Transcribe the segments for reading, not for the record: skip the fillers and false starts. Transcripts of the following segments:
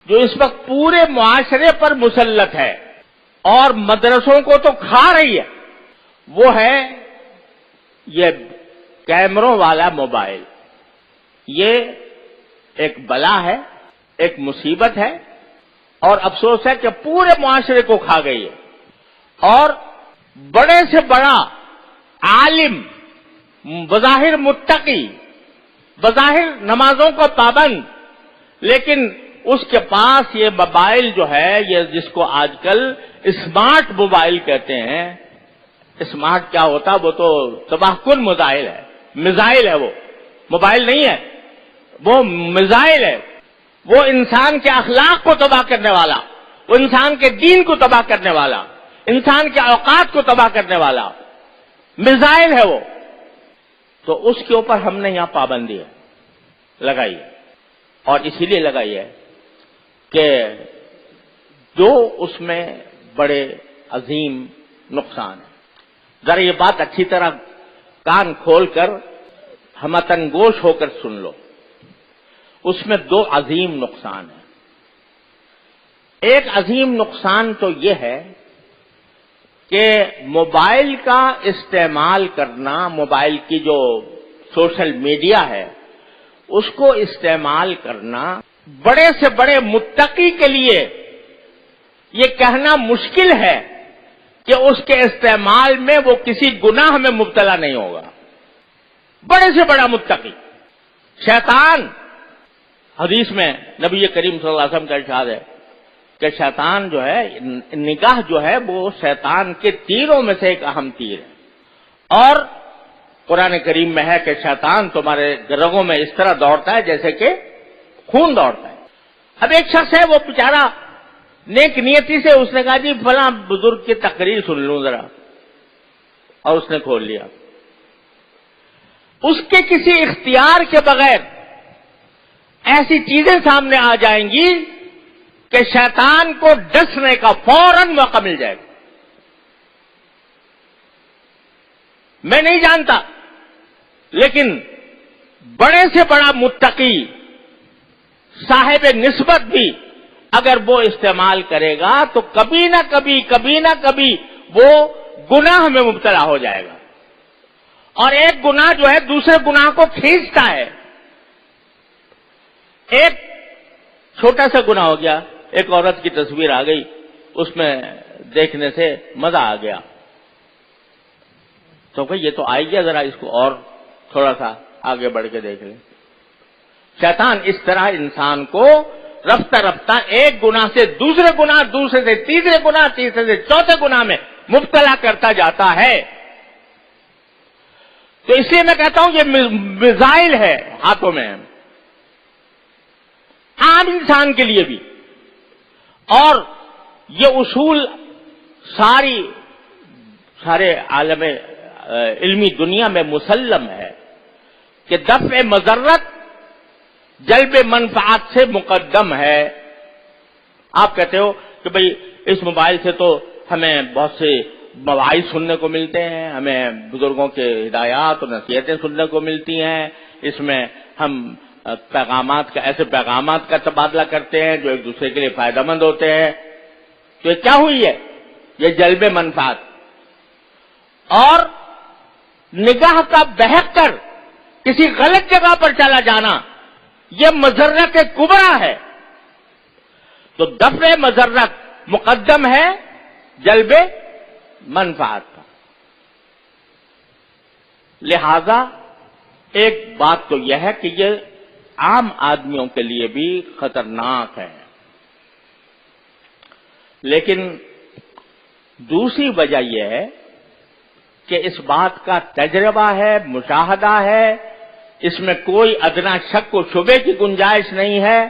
جو اس وقت پورے معاشرے پر مسلط ہے اور مدرسوں کو تو کھا رہی ہے، وہ ہے یہ کیمروں والا موبائل۔ یہ ایک بلا ہے، ایک مصیبت ہے، اور افسوس ہے کہ پورے معاشرے کو کھا گئی ہے۔ اور بڑے سے بڑا عالم، بظاہر متقی، بظاہر نمازوں کا پابند، لیکن اس کے پاس یہ موبائل جو ہے، یہ جس کو آج کل اسمارٹ موبائل کہتے ہیں۔ اسمارٹ کیا ہوتا؟ وہ تو تباہ کن موبائل ہے، میزائل ہے، وہ موبائل نہیں ہے، وہ میزائل ہے۔ وہ انسان کے اخلاق کو تباہ کرنے والا، وہ انسان کے دین کو تباہ کرنے والا، انسان کے اوقات کو تباہ کرنے والا میزائل ہے وہ۔ تو اس کے اوپر ہم نے یہاں پابندی لگائی ہے، اور اسی لیے لگائی ہے کہ جو اس میں بڑے عظیم نقصان ہیں۔ ذرا یہ بات اچھی طرح کان کھول کر ہمتن گوش ہو کر سن لو۔ اس میں دو عظیم نقصان ہیں۔ ایک عظیم نقصان تو یہ ہے کہ موبائل کا استعمال کرنا، موبائل کی جو سوشل میڈیا ہے اس کو استعمال کرنا بڑے سے بڑے متقی کے لیے یہ کہنا مشکل ہے کہ اس کے استعمال میں وہ کسی گناہ میں مبتلا نہیں ہوگا۔ بڑے سے بڑا متقی، شیطان، حدیث میں نبی کریم صلی اللہ علیہ وسلم کا ارشاد ہے کہ شیطان جو ہے، نگاہ جو ہے وہ شیطان کے تیروں میں سے ایک اہم تیر ہے، اور قرآن کریم میں ہے کہ شیطان تمہارے رگوں میں اس طرح دوڑتا ہے جیسے کہ خون دوڑتا ہے۔ اب ایک شخص ہے، وہ بیچارہ نیک نیتی سے اس نے کہا جی فلاں بزرگ کی تقریر سن لوں ذرا، اور اس نے کھول لیا۔ اس کے کسی اختیار کے بغیر ایسی چیزیں سامنے آ جائیں گی کہ شیطان کو ڈسنے کا فوراً موقع مل جائے گا۔ میں نہیں جانتا، لیکن بڑے سے بڑا متقی، صاحب نسبت بھی اگر وہ استعمال کرے گا تو کبھی نہ کبھی وہ گناہ میں مبتلا ہو جائے گا، اور ایک گناہ جو ہے دوسرے گناہ کو کھینچتا ہے۔ ایک چھوٹا سا گناہ ہو گیا، ایک عورت کی تصویر آ گئی، اس میں دیکھنے سے مزہ آ گیا، تو کہ یہ تو آئے گیا، ذرا اس کو اور تھوڑا سا آگے بڑھ کے دیکھ لیں۔ شیطان اس طرح انسان کو رفتہ رفتہ ایک گناہ سے دوسرے گناہ، دوسرے سے تیسرے گناہ، تیسرے سے چوتھے گناہ میں مبتلا کرتا جاتا ہے۔ تو اس لیے میں کہتا ہوں یہ میزائل ہے ہاتھوں میں، عام انسان کے لیے بھی، اور یہ اصول سارے عالم علمی دنیا میں مسلم ہے کہ دفع مضرت جلب منفعت سے مقدم ہے۔ آپ کہتے ہو کہ بھئی اس موبائل سے تو ہمیں بہت سے مواعظ سننے کو ملتے ہیں، ہمیں بزرگوں کے ہدایات اور نصیحتیں سننے کو ملتی ہیں، اس میں ہم ایسے پیغامات کا تبادلہ کرتے ہیں جو ایک دوسرے کے لیے فائدہ مند ہوتے ہیں۔ تو یہ کیا ہوئی ہے؟ یہ جلب منفعت، اور نگاہ کا بہک کر کسی غلط جگہ پر چلا جانا، یہ مضرت کبریٰ ہے۔ تو دفع مضرت مقدم ہے جلب منفعت کا۔ لہذا ایک بات تو یہ ہے کہ یہ عام آدمیوں کے لیے بھی خطرناک ہے، لیکن دوسری وجہ یہ ہے کہ اس بات کا تجربہ ہے، مشاہدہ ہے، اس میں کوئی ادنا شک و شبے کی گنجائش نہیں ہے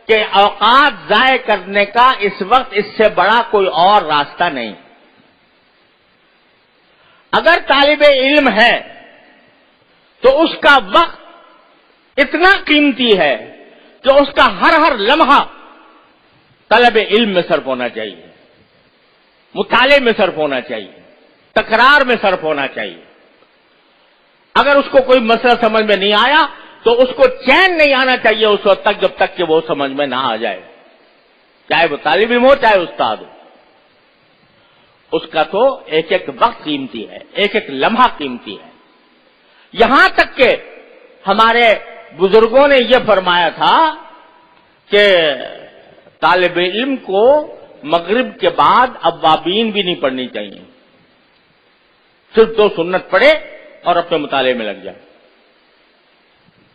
کہ اوقات ضائع کرنے کا اس وقت اس سے بڑا کوئی اور راستہ نہیں۔ اگر طالب علم ہے تو اس کا وقت اتنا قیمتی ہے کہ اس کا ہر لمحہ طلب علم میں صرف ہونا چاہیے، مطالعے میں صرف ہونا چاہیے، تکرار میں صرف ہونا چاہیے۔ اگر اس کو کوئی مسئلہ سمجھ میں نہیں آیا تو اس کو چین نہیں آنا چاہیے اس وقت تک جب تک کہ وہ سمجھ میں نہ آ جائے۔ چاہے وہ طالب علم ہو چاہے استاد ہو. اس کا تو ایک ایک وقت قیمتی ہے، ایک ایک لمحہ قیمتی ہے. یہاں تک کہ ہمارے بزرگوں نے یہ فرمایا تھا کہ طالب علم کو مغرب کے بعد اوابین بھی نہیں پڑھنی چاہیے، صرف 2 سنت پڑھے اور اپنے مطالعے میں لگ جائے.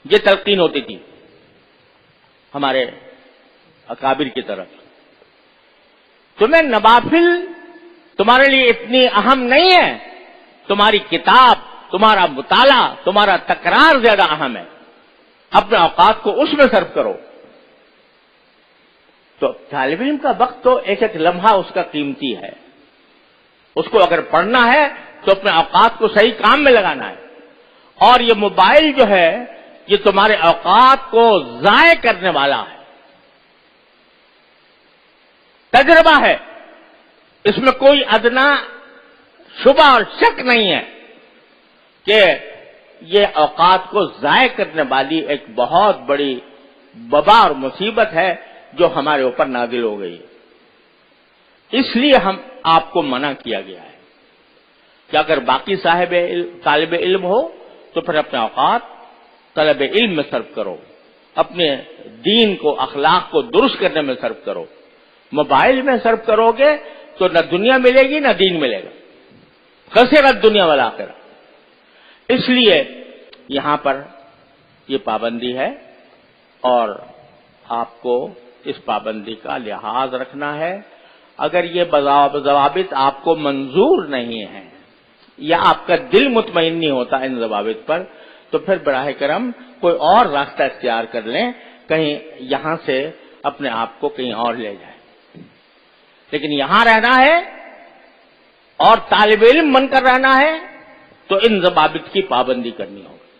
یہ تلقین ہوتی تھی ہمارے اکابر کی طرف. تمہیں نوافل تمہارے لیے اتنی اہم نہیں ہے، تمہاری کتاب، تمہارا مطالعہ، تمہارا تکرار زیادہ اہم ہے. اپنے اوقات کو اس میں صرف کرو. تو طالب علم کا وقت تو ایک ایک لمحہ اس کا قیمتی ہے. اس کو اگر پڑھنا ہے تو اپنے اوقات کو صحیح کام میں لگانا ہے. اور یہ موبائل جو ہے یہ تمہارے اوقات کو ضائع کرنے والا ہے. تجربہ ہے، اس میں کوئی ادنا شبہ اور شک نہیں ہے کہ یہ اوقات کو ضائع کرنے والی ایک بہت بڑی وبا اور مصیبت ہے جو ہمارے اوپر نازل ہو گئی ہے. اس لیے آپ کو منع کیا گیا ہے کہ اگر باقی طالب علم ہو تو پھر اپنے اوقات طلب علم میں صرف کرو، اپنے دین کو، اخلاق کو درست کرنے میں صرف کرو. موبائل میں صرف کرو گے تو نہ دنیا ملے گی نہ دین ملے گا. خسرت دنیا والآخرہ. اس لیے یہاں پر یہ پابندی ہے اور آپ کو اس پابندی کا لحاظ رکھنا ہے. اگر یہ ضوابط آپ کو منظور نہیں ہیں یا آپ کا دل مطمئن نہیں ہوتا ان ضوابط پر تو پھر براہ کرم کوئی اور راستہ اختیار کر لیں، کہیں یہاں سے اپنے آپ کو کہیں اور لے جائیں. لیکن یہاں رہنا ہے اور طالب علم بن کر رہنا ہے تو ان ضوابط کی پابندی کرنی ہوگی.